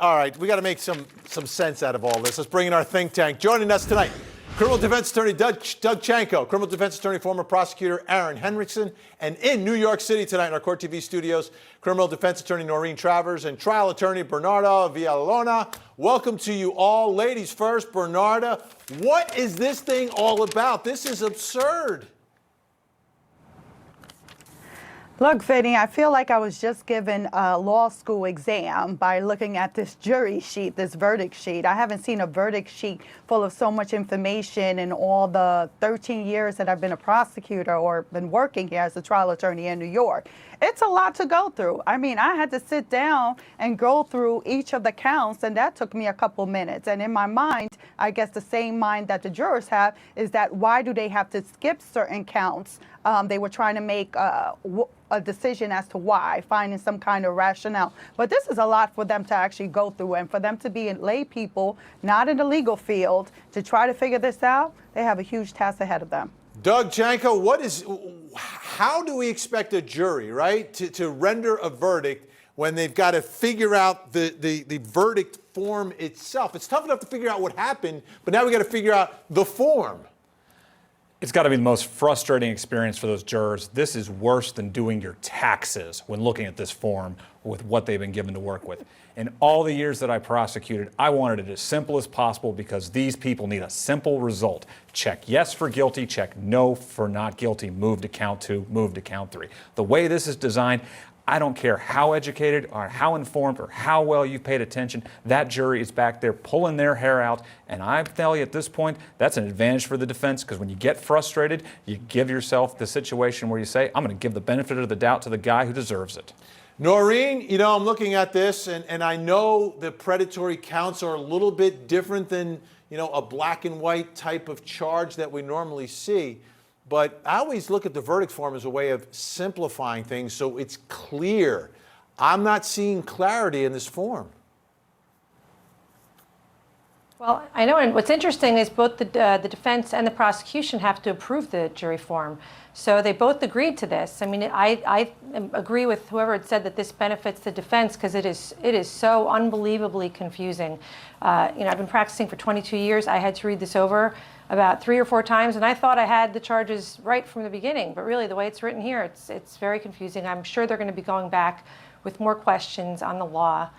right. We got to make some sense out of all this. Let's bring in our think tank. Joining us tonight, criminal defense attorney Doug Chanco, criminal defense attorney, former prosecutor Aaron Henriksen, and in New York City tonight in our Court TV studios, criminal defense attorney Noreen Travers and trial attorney Bernarda Villalona. Welcome to you all. Ladies first, Bernarda, what is this thing all about? This is absurd. Look, Vinnie, I feel like I was just given a law school exam by looking at this jury sheet, this verdict sheet. I haven't seen a verdict sheet full of so much information in all the 13 years that I've been a prosecutor or been working here as a trial attorney in New York. It's a lot to go through. I mean, I had to sit down and go through each of the counts, and that took me a couple minutes. And in my mind, I guess the same mind that the jurors have is that why do they have to skip certain counts? They were trying to make a decision as to why, finding some kind of rationale. But this is a lot for them to actually go through, and for them to be lay people, not in the legal field, to try to figure this out, they have a huge task ahead of them. Doug Chanco, how do we expect a jury, right, to render a verdict when they've got to figure out the verdict form itself? It's tough enough to figure out what happened, but now we got to figure out the form. It's got to be the most frustrating experience for those jurors. This is worse than doing your taxes when looking at this form with what they've been given to work with. In all the years that I prosecuted, I wanted it as simple as possible because these people need a simple result. Check yes for guilty, check no for not guilty, move to count 2, move to count 3. The way this is designed, I don't care how educated or how informed or how well you've paid attention, that jury is back there pulling their hair out. And I tell you at this point, that's an advantage for the defense, because when you get frustrated, you give yourself the situation where you say, I'm going to give the benefit of the doubt to the guy who deserves it. Noreen, you know, I'm looking at this, and I know the predatory counts are a little bit different than, you know, a black and white type of charge that we normally see. But I always look at the verdict form as a way of simplifying things so it's clear. I'm not seeing clarity in this form. Well, I know, and what's interesting is both the defense and the prosecution have to approve the jury form. So they both agreed to this. I mean, I agree with whoever had said that this benefits the defense, because it is so unbelievably confusing. You know, I've been practicing for 22 years. I had to read this over about 3 or 4 times, and I thought I had the charges right from the beginning. But really, the way it's written here, it's very confusing. I'm sure they're going to be going back with more questions on the law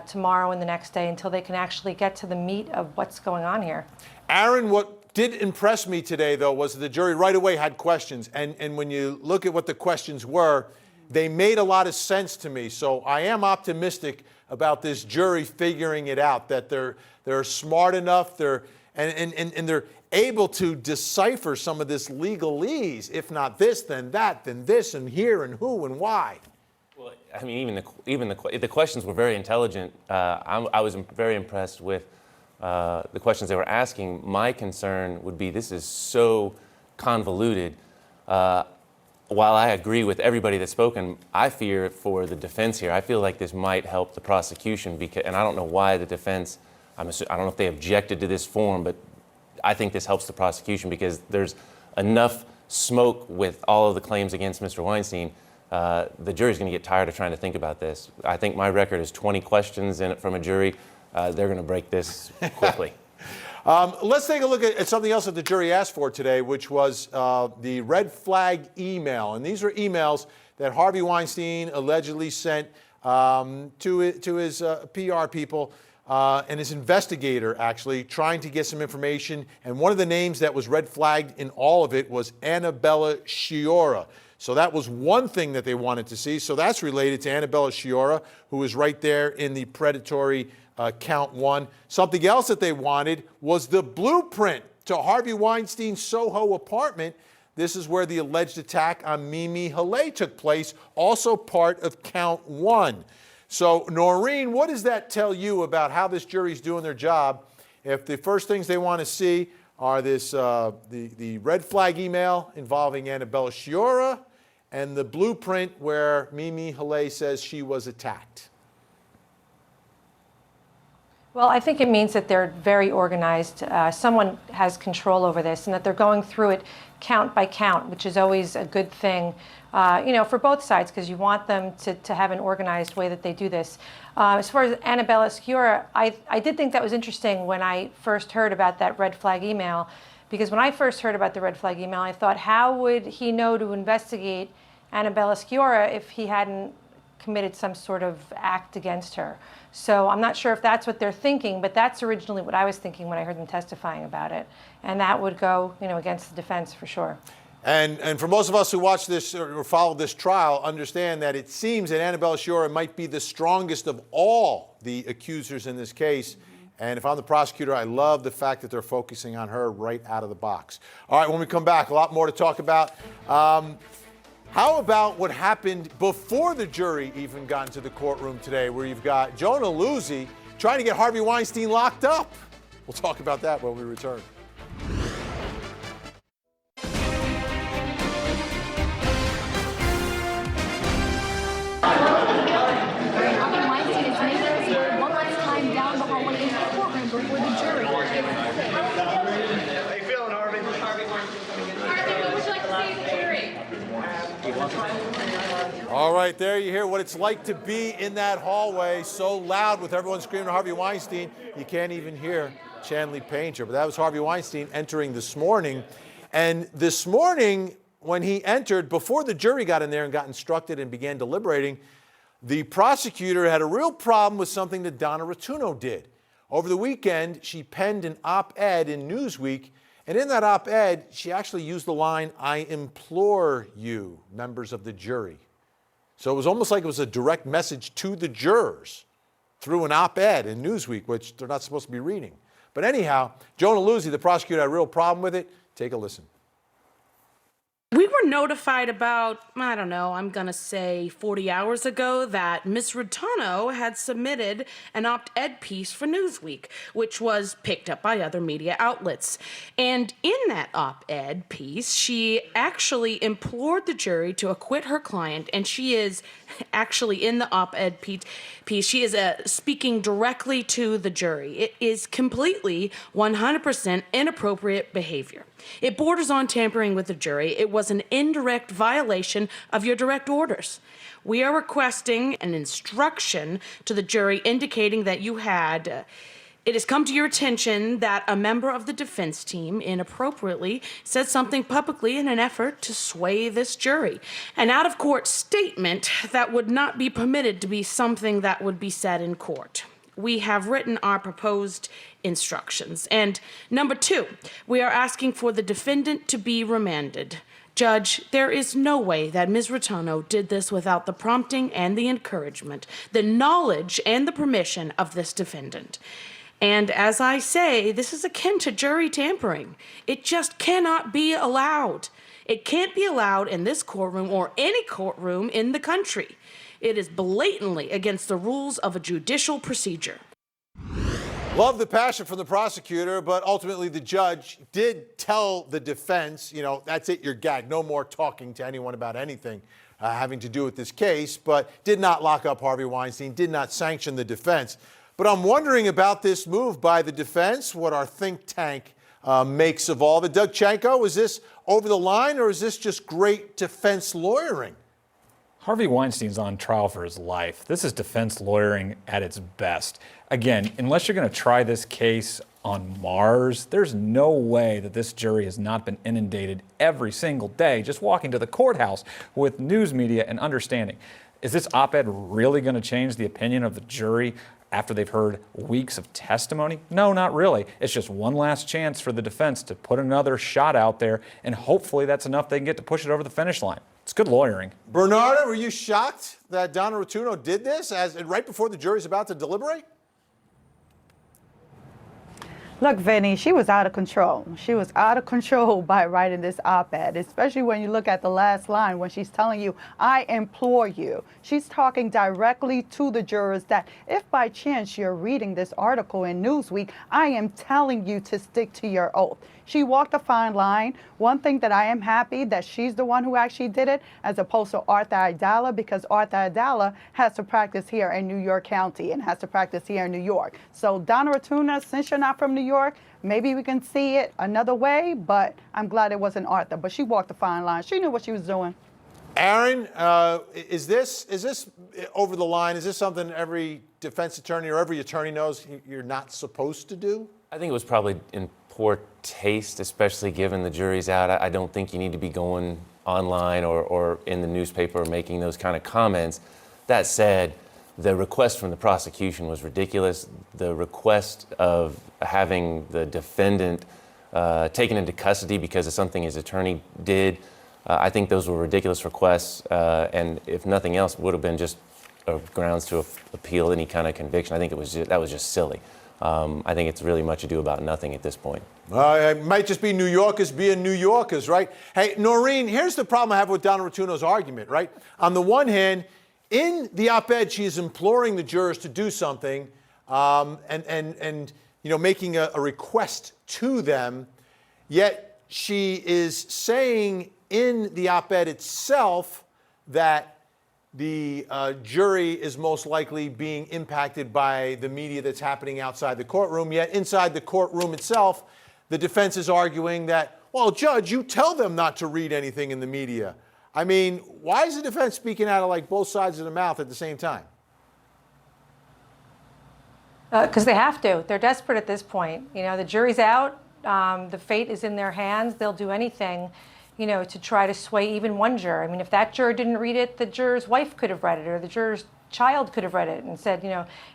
tomorrow and the next day until they can actually get to the meat of what's going on here. Aaron, what did impress me today, though, was the jury right away had questions. And when you look at what the questions were, they made a lot of sense to me. So I am optimistic about this jury figuring it out, that they're smart enough, and they're able to decipher some of this legalese. If not this, then that, then this, and here, and who, and why. Well, I mean, even the questions were very intelligent. I was very impressed with the questions they were asking. My concern would be this is so convoluted. While I agree with everybody that's spoken, I fear for the defense here. I feel like this might help the prosecution, because, and I don't know why the defense, I don't know if they objected to this form, but I think this helps the prosecution because there's enough smoke with all of the claims against Mr. Weinstein. The jury's going to get tired of trying to think about this. I think my record is 20 questions in it from a jury. They're going to break this quickly. Let's take a look at something else that the jury asked for today, which was the red flag email. And these are emails that Harvey Weinstein allegedly sent to his PR people and his investigator, actually, trying to get some information. And one of the names that was red flagged in all of it was Annabella Sciorra. So that was one thing that they wanted to see. So that's related to Annabella Sciorra, who is right there in the predatory count 1. Something else that they wanted was the blueprint to Harvey Weinstein's Soho apartment. This is where the alleged attack on Mimi Haley took place, also part of count 1. So, Noreen, what does that tell you about how this jury's doing their job if the first things they want to see are this the red flag email involving Annabella Sciorra and the blueprint where Mimi Haley says she was attacked? Well, I think it means that they're very organized. Someone has control over this, and that they're going through it count by count, which is always a good thing, for both sides, because you want them to have an organized way that they do this. As far as Annabella Sciorra, I did think that was interesting when I first heard about that red flag email, because when I first heard about the red flag email, I thought, how would he know to investigate Annabella Sciorra if he hadn't committed some sort of act against her? So I'm not sure if that's what they're thinking, but that's originally what I was thinking when I heard them testifying about it. And that would go, against the defense for sure. And for most of us who watch this or follow this trial, understand that it seems that Annabella Sciorra might be the strongest of all the accusers in this case. And if I'm the prosecutor, I love the fact that they're focusing on her right out of the box. All right, when we come back, a lot more to talk about. How about what happened before the jury even got into the courtroom today, where you've got Jonah Luzzi trying to get Harvey Weinstein locked up? We'll talk about that when we return. Harvey Weinstein is making his way one last time down the hallway into the courtroom before the jury. How you feeling, Harvey? Harvey, what would you like to say to the jury? All right, there you hear what it's like to be in that hallway, so loud with everyone screaming Harvey Weinstein, you can't even hear Chanley Painter. But that was Harvey Weinstein entering this morning. And this morning, when he entered, before the jury got in there and got instructed and began deliberating, the prosecutor had a real problem with something that Donna Rotuno did. Over the weekend, she penned an op-ed in Newsweek, and in that op-ed, she actually used the line, "I implore you, members of the jury." So it was almost like it was a direct message to the jurors through an op-ed in Newsweek, which they're not supposed to be reading. But anyhow, Jonah Luzzi, the prosecutor, had a real problem with it. Take a listen. We were notified about, I'm going to say 40 hours ago that Ms. Rotuno had submitted an op-ed piece for Newsweek, which was picked up by other media outlets. And in that op-ed piece, she actually implored the jury to acquit her client, and she is actually in the op-ed piece, she is speaking directly to the jury. It is completely 100% inappropriate behavior. It borders on tampering with the jury. It was an indirect violation of your direct orders. We are requesting an instruction to the jury indicating that you had... It has come to your attention that a member of the defense team inappropriately said something publicly in an effort to sway this jury. An out-of-court statement that would not be permitted to be something that would be said in court. We have written our proposed instructions. And number 2, we are asking for the defendant to be remanded. Judge, there is no way that Ms. Rotuno did this without the prompting and the encouragement, the knowledge and the permission of this defendant. And as I say, this is akin to jury tampering. It just cannot be allowed. It can't be allowed in this courtroom or any courtroom in the country. It is blatantly against the rules of a judicial procedure. Love the passion from the prosecutor, but ultimately the judge did tell the defense, that's it, you're gagged. No more talking to anyone about anything having to do with this case, but did not lock up Harvey Weinstein, did not sanction the defense. But I'm wondering about this move by the defense, what our think tank makes of all of it. Doug Chanco, is this over the line, or is this just great defense lawyering? Harvey Weinstein's on trial for his life. This is defense lawyering at its best. Again, unless you're going to try this case on Mars, there's no way that this jury has not been inundated every single day just walking to the courthouse with news media and understanding. Is this op-ed really going to change the opinion of the jury after they've heard weeks of testimony? No, not really. It's just one last chance for the defense to put another shot out there, and hopefully that's enough they can get to push it over the finish line. It's good lawyering. Bernarda, were you shocked that Donna Rotuno did this right before the jury's about to deliberate? Look, Vinny, she was out of control. She was out of control by writing this op-ed, especially when you look at the last line when she's telling you, I implore you. She's talking directly to the jurors that if by chance you're reading this article in Newsweek, I am telling you to stick to your oath. She walked a fine line. One thing that I am happy that she's the one who actually did it, as opposed to Arthur Aidala, because Arthur Aidala has to practice here in New York County and has to practice here in New York. So Donna Ratuna, since you're not from New York, maybe we can see it another way, but I'm glad it wasn't Arthur. But she walked a fine line. She knew what she was doing. Aaron, is this over the line? Is this something every defense attorney or every attorney knows you're not supposed to do? I think it was probably in poor taste, especially given the jury's out. I don't think you need to be going online or in the newspaper making those kind of comments. That said, the request from the prosecution was ridiculous. The request of having the defendant taken into custody because of something his attorney did, I think those were ridiculous requests, and if nothing else, would have been just grounds to appeal any kind of conviction. I think that was just silly. I think it's really much ado about nothing at this point. It might just be New Yorkers being New Yorkers, right? Hey, Noreen, here's the problem I have with Donna Ratuno's argument, right? On the one hand, in the op-ed, she is imploring the jurors to do something and making a request to them, yet she is saying in the op-ed itself that the jury is most likely being impacted by the media that's happening outside the courtroom, yet inside the courtroom itself, the defense is arguing that, well, Judge, you tell them not to read anything in the media. I mean, why is the defense speaking out of like both sides of the mouth at the same time? Because they have to. They're desperate at this point. The jury's out. The fate is in their hands. They'll do anything, to try to sway even one juror. I mean, if that juror didn't read it, the juror's wife could have read it, or the juror's child could have read it and said,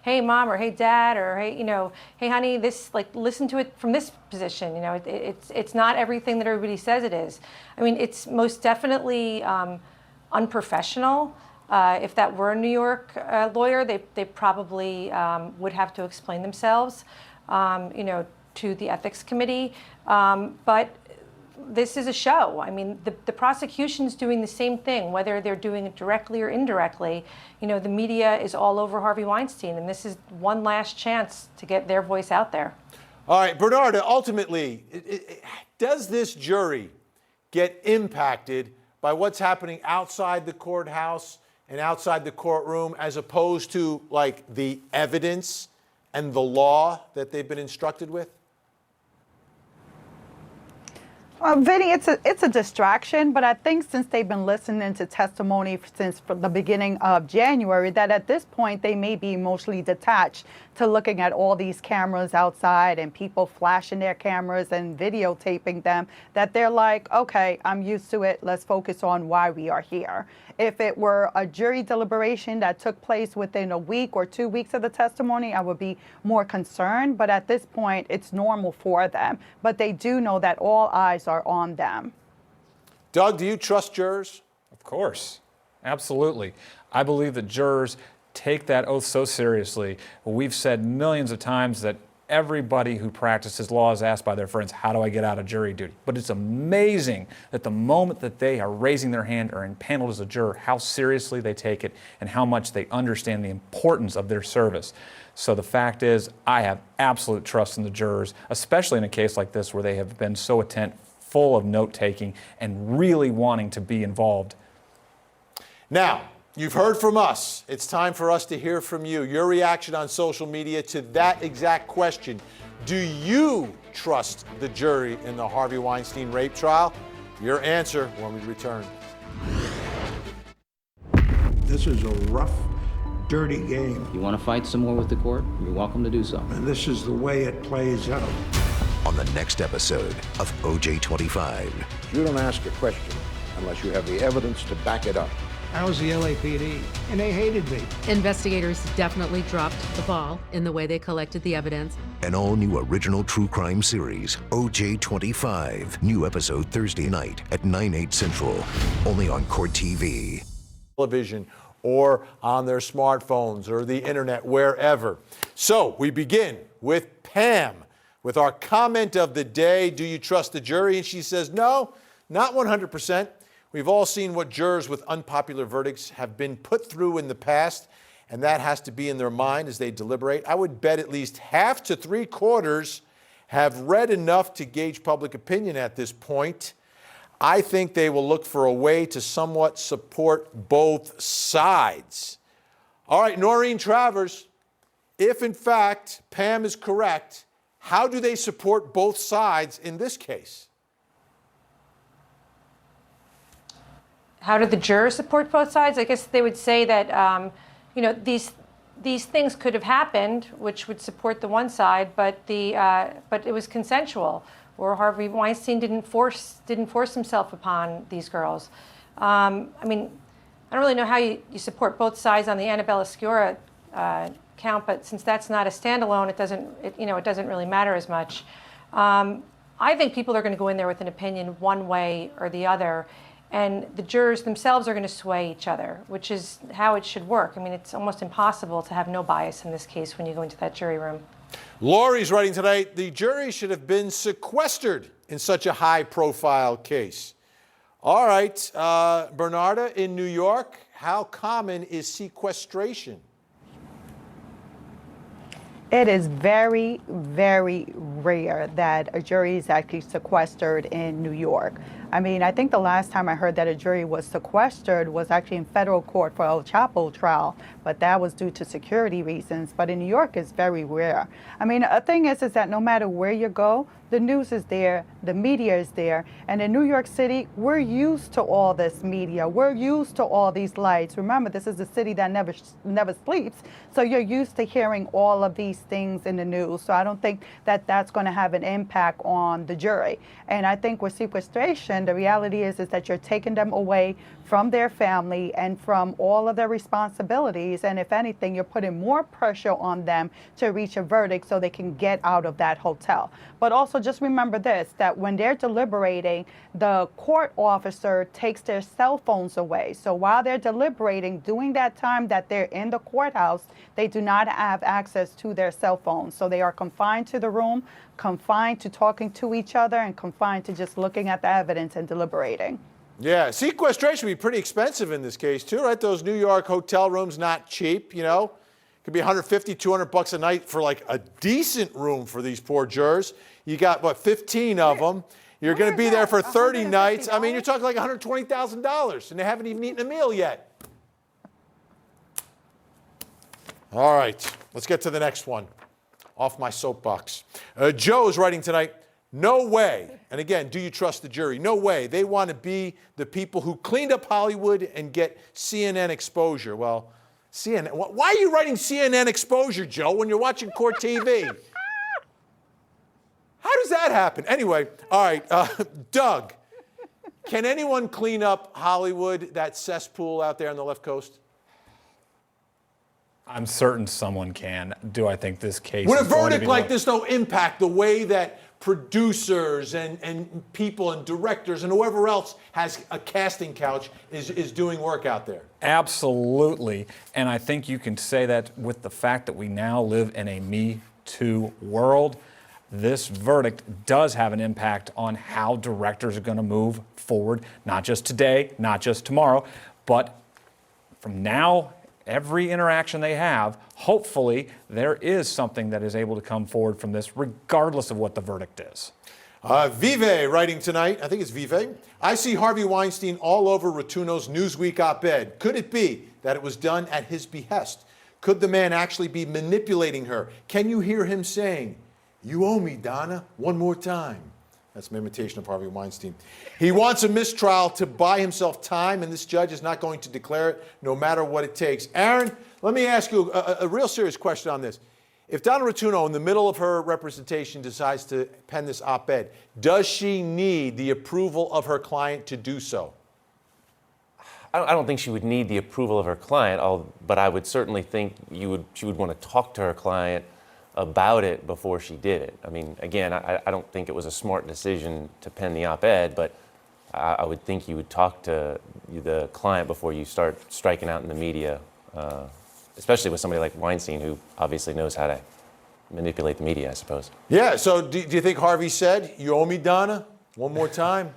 hey, Mom, or hey, Dad, or hey, honey, listen to it from this position. It's not everything that everybody says it is. I mean, it's most definitely unprofessional. If that were a New York lawyer, they probably would have to explain themselves, to the ethics committee. But this is a show. I mean, the prosecution's doing the same thing, whether they're doing it directly or indirectly. The media is all over Harvey Weinstein, and this is one last chance to get their voice out there. All right, Bernarda, ultimately, does this jury get impacted by what's happening outside the courthouse and outside the courtroom as opposed to, like, the evidence and the law that they've been instructed with? Vinny, it's a distraction, but I think since they've been listening to testimony since the beginning of January, that at this point they may be emotionally detached to looking at all these cameras outside and people flashing their cameras and videotaping them, that they're like, okay, I'm used to it. Let's focus on why we are here. If it were a jury deliberation that took place within a week or 2 weeks of the testimony, I would be more concerned. But at this point, it's normal for them. But they do know that all eyes are on them. Doug, do you trust jurors? Of course. Absolutely. I believe that jurors take that oath so seriously. We've said millions of times that everybody who practices law is asked by their friends, how do I get out of jury duty? But it's amazing that the moment that they are raising their hand or impaneled as a juror, how seriously they take it and how much they understand the importance of their service. So the fact is, I have absolute trust in the jurors, especially in a case like this where they have been so attentive, full of note-taking, and really wanting to be involved. Now, you've heard from us. It's time for us to hear from you. Your reaction on social media to that exact question. Do you trust the jury in the Harvey Weinstein rape trial? Your answer when we return. This is a rough, dirty game, You want to fight some more with the court? You're welcome to do so. and this is the way it plays out. On the next episode of OJ 25. You don't ask a question unless you have the evidence to back it up. I was the LAPD, and they hated me. Investigators definitely dropped the ball in the way they collected the evidence. An all-new original true crime series, OJ 25. New episode Thursday night at 9/8 Central. Only on Court TV. Television or on their smartphones or the internet, wherever. So we begin with Pam, with our comment of the day, do you trust the jury? And she says, no, not 100%. We've all seen what jurors with unpopular verdicts have been put through in the past, and that has to be in their mind as they deliberate. I would bet at least half to three-quarters have read enough to gauge public opinion at this point. I think they will look for a way to somewhat support both sides. All right, Noreen Travers, if in fact Pam is correct, how do they support both sides in this case? How do the jurors support both sides? I guess they would say that these things could have happened, which would support the one side, but it was consensual, or Harvey Weinstein didn't force himself upon these girls. I don't really know how you support both sides on the Annabella Sciorra count, but since that's not a standalone, it doesn't really matter as much. I think people are going to go in there with an opinion one way or the other. And the jurors themselves are going to sway each other, which is how it should work. It's almost impossible to have no bias in this case when you go into that jury room. Lori's writing tonight, the jury should have been sequestered in such a high-profile case. All right, Bernarda in New York, how common is sequestration? It is very, very rare that a jury is actually sequestered in New York. I think the last time I heard that a jury was sequestered was actually in federal court for El Chapo trial, but that was due to security reasons. But in New York, it's very rare. A thing is that no matter where you go, the news is there, the media is there, and in New York City, we're used to all this media. We're used to all these lights. Remember, this is a city that never sleeps, so you're used to hearing all of these things in the news. So I don't think that that's going to have an impact on the jury. And I think with sequestration, the reality is that you're taking them away from their family and from all of their responsibilities. And if anything, you're putting more pressure on them to reach a verdict so they can get out of that hotel. But also just remember this, that when they're deliberating, the court officer takes their cell phones away. So while they're deliberating, during that time that they're in the courthouse, they do not have access to their cell phones. So they are confined to the room, confined to talking to each other, and confined to just looking at the evidence and deliberating. Yeah, sequestration would be pretty expensive in this case too, right? Those New York hotel rooms, not cheap, Could be $150, $200 a night for like a decent room for these poor jurors. You got, 15 of them. You're going to be there for 30 nights. You're talking like $120,000, and they haven't even eaten a meal yet. All right, let's get to the next one. Off my soapbox. Joe is writing tonight, no way, and again, do you trust the jury? No way. They want to be the people who cleaned up Hollywood and get CNN exposure. Well, CNN, why are you writing CNN exposure, Joe, when you're watching court TV? How does that happen? Anyway, all right, Doug, can anyone clean up Hollywood, that cesspool out there on the left coast? I'm certain someone can. Do I think this case Would a is going to verdict be like this, though, impact the way that producers and people and directors and whoever else has a casting couch is doing work out there? Absolutely. And I think you can say that with the fact that we now live in a Me Too world. This verdict does have an impact on how directors are going to move forward, not just today, not just tomorrow, but from now, every interaction they have, hopefully there is something that is able to come forward from this, regardless of what the verdict is. Vive writing tonight, I think it's Vive. I see Harvey Weinstein all over Rotuno's Newsweek op-ed. Could it be that it was done at his behest? Could the man actually be manipulating her? Can you hear him saying, "You owe me, Donna, one more time"? That's an imitation of Harvey Weinstein. He wants a mistrial to buy himself time, and this judge is not going to declare it no matter what it takes. Aaron, let me ask you a real serious question on this. If Donna Rotuno, in the middle of her representation, decides to pen this op-ed, does she need the approval of her client to do so? I don't think she would need the approval of her client, but I would certainly think she would want to talk to her client about it before she did it. Again, I don't think it was a smart decision to pen the op-ed, but I would think you would talk to the client before you start striking out in the media, especially with somebody like Weinstein, who obviously knows how to manipulate the media, I suppose. Yeah, so do you think Harvey said, "You owe me, Donna, one more time"?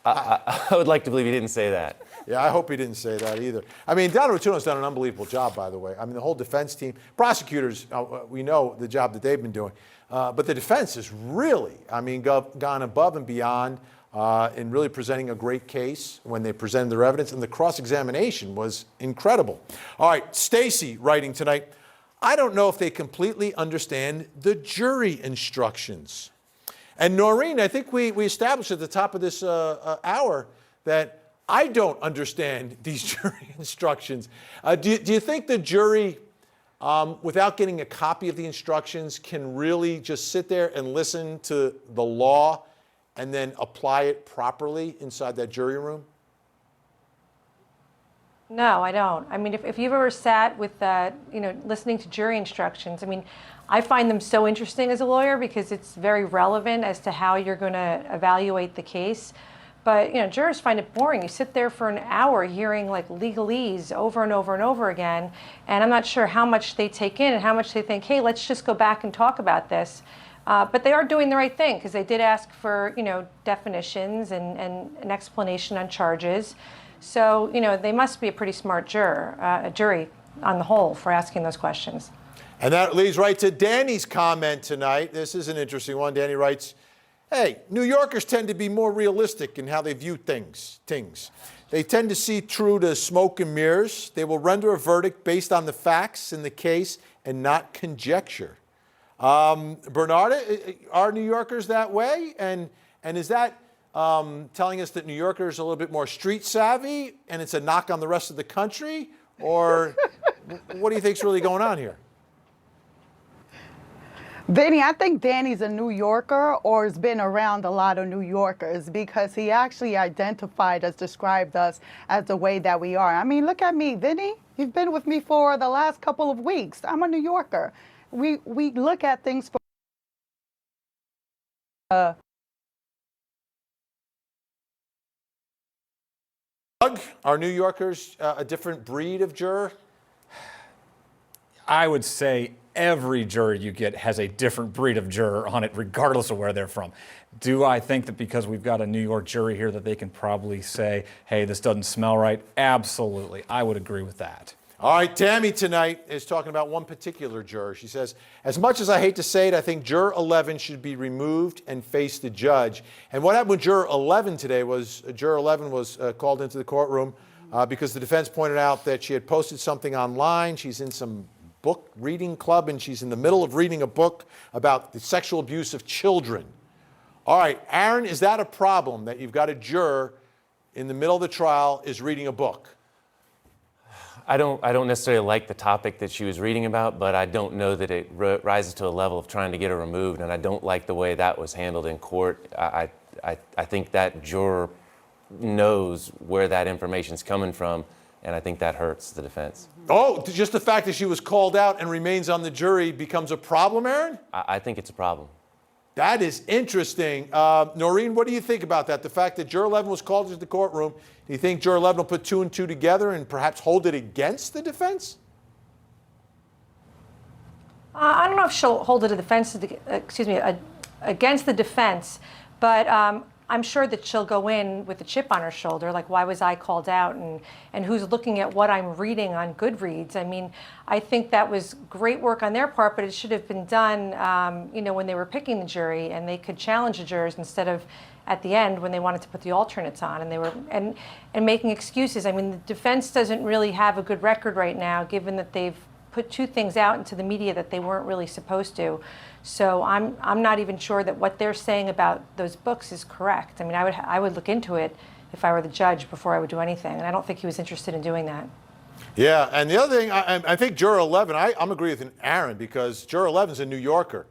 I would like to believe he didn't say that. Yeah, I hope he didn't say that either. I mean, Donna Rotuno's done an unbelievable job, by the way. I mean, the whole defense team, prosecutors, we know the job that they've been doing. But the defense has really, I mean, gone above and beyond in really presenting a great case when they presented their evidence, and the cross-examination was incredible. All right, Stacy writing tonight, I don't know if they completely understand the jury instructions. And Noreen, I think we established at the top of this hour that I don't understand these jury instructions. Do you think the jury, without getting a copy of the instructions, can really just sit there and listen to the law and then apply it properly inside that jury room? No, I don't. I mean, if you've ever sat with listening to jury instructions, I mean, I find them so interesting as a lawyer because it's very relevant as to how you're going to evaluate the case. But, jurors find it boring. You sit there for an hour hearing like legalese over and over and over again, and I'm not sure how much they take in and how much they think, hey, let's just go back and talk about this. But they are doing the right thing because they did ask for, definitions and an explanation on charges. So, they must be a pretty smart jury on the whole for asking those questions. And that leads right to Danny's comment tonight. This is an interesting one. Danny writes, hey, New Yorkers tend to be more realistic in how they view things. They tend to see through to smoke and mirrors. They will render a verdict based on the facts in the case and not conjecture. Bernarda, are New Yorkers that way? And is that telling us that New Yorkers are a little bit more street savvy and it's a knock on the rest of the country? Or what do you think's really going on here? Vinny, I think Danny's a New Yorker or has been around a lot of New Yorkers because he actually identified us, described us as the way that we are. I mean, look at me, Vinny. You've been with me for the last couple of weeks. I'm a New Yorker. We look at things for... Are New Yorkers a different breed of juror? I would say every juror you get has a different breed of juror on it, regardless of where they're from. Do I think that because we've got a New York jury here that they can probably say, hey, this doesn't smell right? Absolutely. I would agree with that. All right, Tammy tonight is talking about one particular juror. She says, as much as I hate to say it, I think Juror 11 should be removed and face the judge. And what happened with Juror 11 today was Juror 11 was called into the courtroom because the defense pointed out that she had posted something online. She's in some book reading club, and she's in the middle of reading a book about the sexual abuse of children. All right, Aaron, is that a problem that you've got a juror in the middle of the trial is reading a book? I don't necessarily like the topic that she was reading about, but I don't know that it rises to a level of trying to get her removed, and I don't like the way that was handled in court. I think that juror knows where that information's coming from, and I think that hurts the defense. Oh, just the fact that she was called out and remains on the jury becomes a problem, Aaron? I think it's a problem. That is interesting. Noreen, what do you think about that? The fact that Juror 11 was called into the courtroom, do you think Juror 11 will put two and two together and perhaps hold it against the defense? I don't know if she'll hold it against the defense, but I'm sure that she'll go in with a chip on her shoulder, like, why was I called out, and who's looking at what I'm reading on Goodreads? I mean, I think that was great work on their part, but it should have been done, when they were picking the jury, and they could challenge the jurors instead of at the end when they wanted to put the alternates on, and they were and making excuses. I mean, the defense doesn't really have a good record right now, given that they've put two things out into the media that they weren't really supposed to. So I'm not even sure that what they're saying about those books is correct. I mean, I would look into it if I were the judge before I would do anything, and I don't think he was interested in doing that. Yeah, and the other thing, I think Juror 11, I'm agreeing with Aaron because Juror 11 is a New Yorker.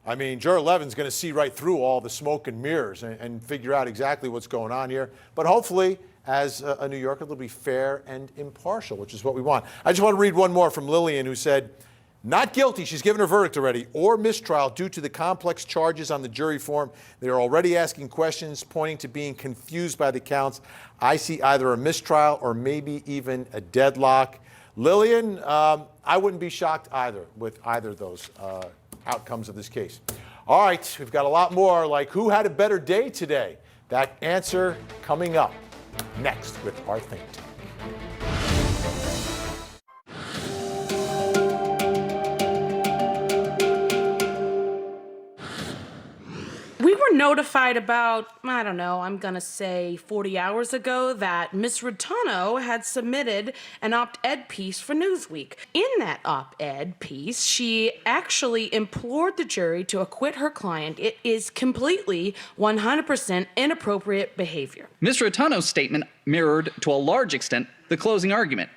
I mean, Juror 11 is going to see right through all the smoke and mirrors and figure out exactly what's going on here. But hopefully, as a New Yorker, they'll be fair and impartial, which is what we want. I just want to read one more from Lillian, who said, not guilty, she's given her verdict already, or mistrial due to the complex charges on the jury form. They are already asking questions pointing to being confused by the counts. I see either a mistrial or maybe even a deadlock. Lillian, I wouldn't be shocked either with either of those outcomes of this case. All right, we've got a lot more, like who had a better day today? That answer coming up next with our Think Tank. We were notified about, I don't know, I'm going to say 40 hours ago that Ms. Rattano had submitted an op-ed piece for Newsweek. In that op-ed piece, she actually implored the jury to acquit her client. It is completely 100% inappropriate behavior. Ms. Rattano's statement mirrored, to a large extent, the closing argument.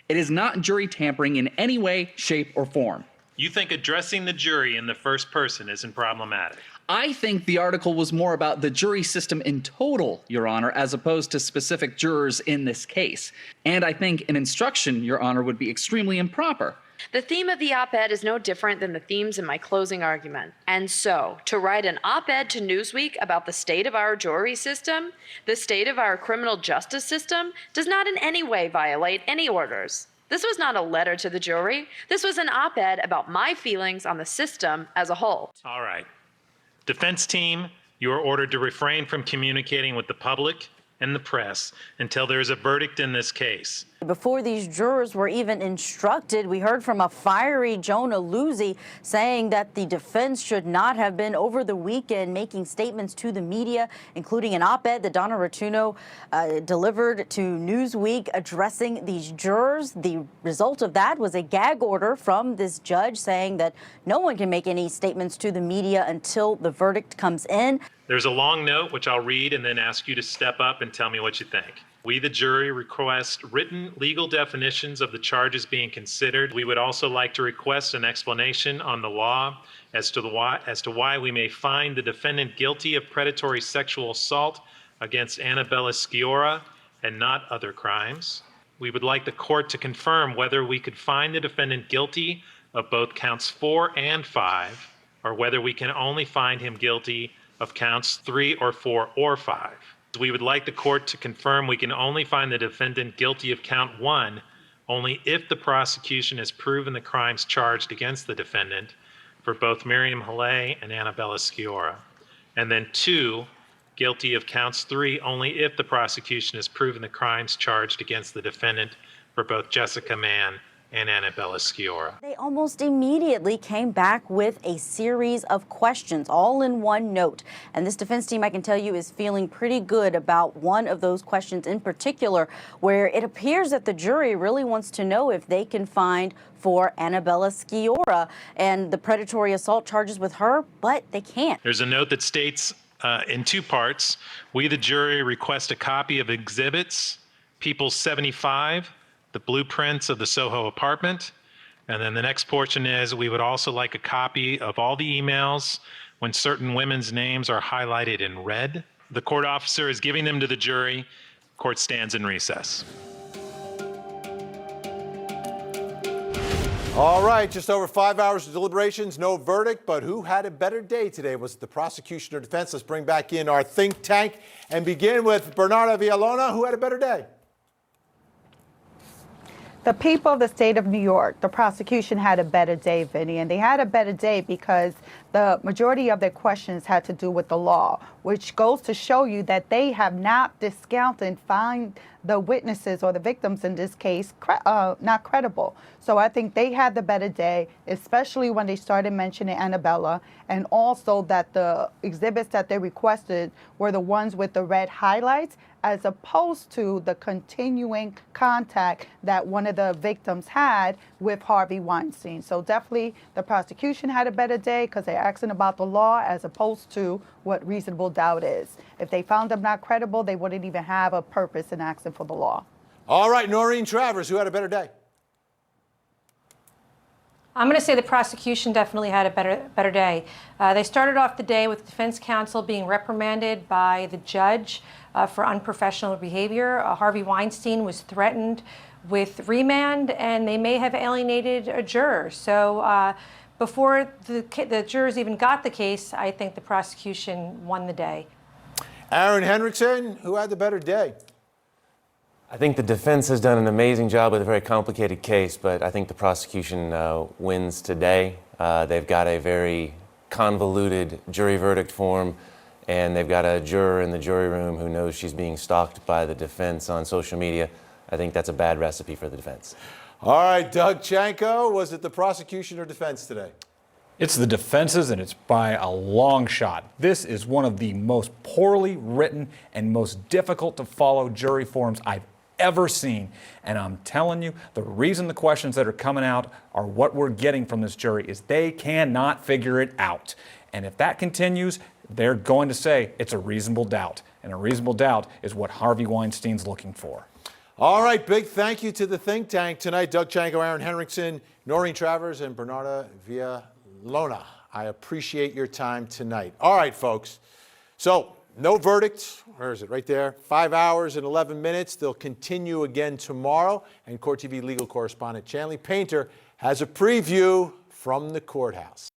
It is not jury tampering in any way, shape, or form. You think addressing the jury in the first person isn't problematic? I think the article was more about the jury system in total, Your Honor, as opposed to specific jurors in this case. And I think an instruction, Your Honor, would be extremely improper. The theme of the op-ed is no different than the themes in my closing argument. And so, to write an op-ed to Newsweek about the state of our jury system, the state of our criminal justice system, does not in any way violate any orders. This was not a letter to the jury. This was an op-ed about my feelings on the system as a whole. All right. Defense team, you are ordered to refrain from communicating with the public and the press until there is a verdict in this case. Before these jurors were even instructed, we heard from a fiery Jonah Luzzi saying that the defense should not have been over the weekend making statements to the media, including an op-ed that Donna Rattano delivered to Newsweek addressing these jurors. The result of that was a gag order from this judge saying that no one can make any statements to the media until the verdict comes in. There's a long note which I'll read and then ask you to step up and tell me what you think. We, the jury, request written legal definitions of the charges being considered. We would also like to request an explanation on the law as to why we may find the defendant guilty of predatory sexual assault against Annabella Sciorra and not other crimes. We would like the court to confirm whether we could find the defendant guilty of both counts 4 and 5, or whether we can only find him guilty of counts 3 or 4 or 5. We would like the court to confirm we can only find the defendant guilty of count 1 only if the prosecution has proven the crimes charged against the defendant for both Miriam Haley and Annabella Sciorra. And then 2, guilty of counts 3 only if the prosecution has proven the crimes charged against the defendant for both Jessica Mann and Annabella Sciorra. They almost immediately came back with a series of questions, all in one note. And this defense team, I can tell you, is feeling pretty good about one of those questions in particular, where it appears that the jury really wants to know if they can find for Annabella Sciorra and the predatory assault charges with her, but they can't. There's a note that states in 2 parts, we, the jury, request a copy of exhibits, People's 75, the blueprints of the Soho apartment. And then the next portion is, we would also like a copy of all the emails when certain women's names are highlighted in red. The court officer is giving them to the jury. Court stands in recess. All right, just over 5 hours of deliberations, no verdict, but who had a better day today? Was it the prosecution or defense? Let's bring back in our think tank and begin with Bernarda Villalona. Who had a better day? The people of the state of New York, the prosecution had a better day, Vinny, and they had a better day because the majority of their questions had to do with the law, which goes to show you that they have not discounted and find the witnesses or the victims in this case not credible. So I think they had the better day, especially when they started mentioning Annabella, and also that the exhibits that they requested were the ones with the red highlights, as opposed to the continuing contact that one of the victims had with Harvey Weinstein. So definitely the prosecution had a better day because they're asking about the law as opposed to what reasonable doubt is. If they found them not credible, they wouldn't even have a purpose in asking for the law. All right, Noreen Travers, who had a better day? I'm going to say the prosecution definitely had a better day. They started off the day with defense counsel being reprimanded by the judge for unprofessional behavior. Harvey Weinstein was threatened with remand, and they may have alienated a juror. So before the jurors even got the case, I think the prosecution won the day. Aaron Henriksen, who had the better day? I think the defense has done an amazing job with a very complicated case, but I think the prosecution wins today. They've got a very convoluted jury verdict form, and they've got a juror in the jury room who knows she's being stalked by the defense on social media. I think that's a bad recipe for the defense. All right, Doug Chanco, was it the prosecution or defense today? It's the defense's, and it's by a long shot. This is one of the most poorly written and most difficult to follow jury forms I've ever seen. And I'm telling you, the reason the questions that are coming out are what we're getting from this jury is they cannot figure it out. And if that continues, they're going to say it's a reasonable doubt. And a reasonable doubt is what Harvey Weinstein's looking for. All right, big thank you to the think tank tonight. Doug Chanco, Aaron Henriksen, Noreen Travers, and Bernarda Villalona. I appreciate your time tonight. All right, folks. So, no verdict. Where is it? Right there. 5 hours and 11 minutes. They'll continue again tomorrow. And Court TV legal correspondent Chanley Painter has a preview from the courthouse.